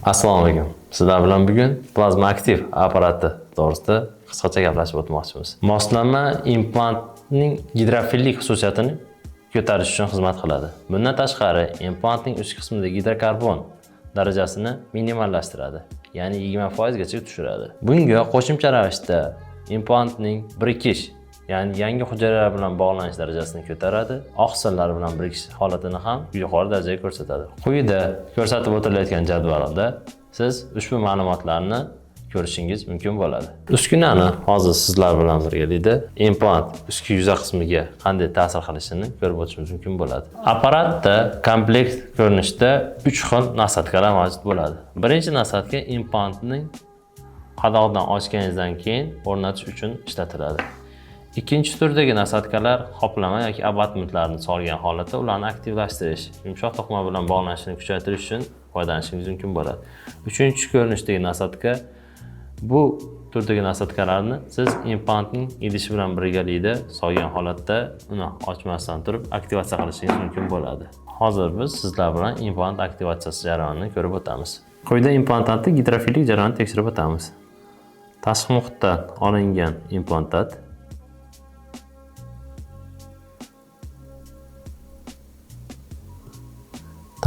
Assalomu alaykum. Sizlar bilan bugun plazma aktiv apparati to'g'risida qisqacha gaplashib o'tmoqchimiz. Moslama implantning gidrofillik xususiyatini ko'tarish uchun xizmat qiladi. Bundan tashqari, implantning uch qismida gidrokarbon darajasini minimallashtiradi, ya'ni 20% gacha tushiradi. Bunga qo'shimcha ravishda implantning birikish, ya'ni yangi hujayralar bilan bog'lanish darajasini ko'taradi, oqsillar bilan birikish holatini ham yuqori darajaga ko'rsatadi. Quyida ko'rsatib o'tilayotgan jadvalda siz ushbu ma'lumotlarni ko'rishingiz mumkin bo'ladi. Uskunani hozir sizlar bilan birgalikda implant ustki yuza qismiga qanday ta'sir qilishini ko'rib o'tishimiz mumkin bo'ladi. Apparatda komplekt ko'rinishda 3 xil nasatkalar mavjud bo'ladi. Birinchi nasatka implantning qadoqdan ochganingizdan keyin o'rnatish uchun ishlatiladi. Ikkinchi turdagi nasatkalar qoplama yoki abatmentlarni solgan holatda ularni aktivlashtirish, yumshoq to'qima bilan bog'lanishini kuchaytirish uchun foydalanishingiz mumkin bo'ladi. Uchinchi ko'rinishdagi nasatka, bu turdagi nasatkalarni siz implantning idishi bilan birgalikda solgan holatda uni ochmasdan turib aktivatsiya qilishingiz mumkin bo'ladi. Hozir biz sizlar bilan implant aktivatsiyasi jarayonini ko'rib o'tamiz. Quyida implantantning gidrofillik jarayonini tekshirib o'tamiz. Tashqi muhitdan olingan implantat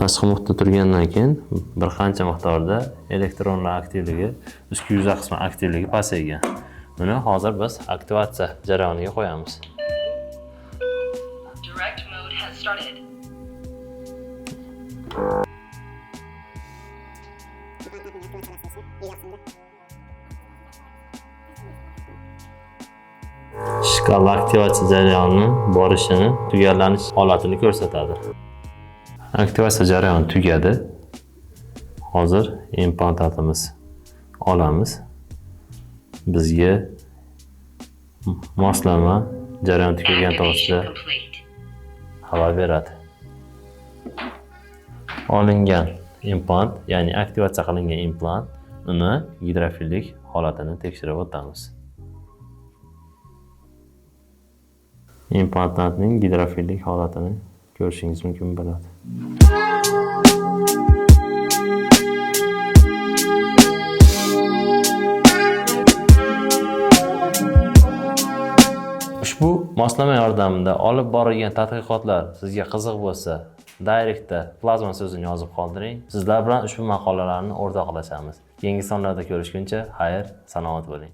tashqi muhitda turgandan keyin bir qancha miqdorda elektronlar aktivligi, ustki yuza qismi aktivligi pasaygan. Buni hozir biz aktivatsiya jarayoniga qo'yamiz. Direct mode has started. Shkala aktivatsiya jarayoni borishini, tugallanish holatini ko'rsatadi. Aktivatsiya jarayoni tugadi. Hozir implantantimiz olamiz. Bizga moslama jarayon tugagan to'g'risida xabar beradi. Olingan implant, ya'ni aktivatsiya qilingan implant, uni gidrofillik holatini tekshirib o'tamiz. Implantantning gidrofillik holatini ko'rishingiz mumkin bo'ladi. Ushbu moslama yordamida olib borilgan tadqiqotlar sizga qiziq bo'lsa, direktda plazma so'zini yozib qoldiring. Sizlar bilan ushbu maqolalarni o'rtoqlashamiz. Keyingi sonlarda ko'rishguncha, xayr, salomat bo'ling.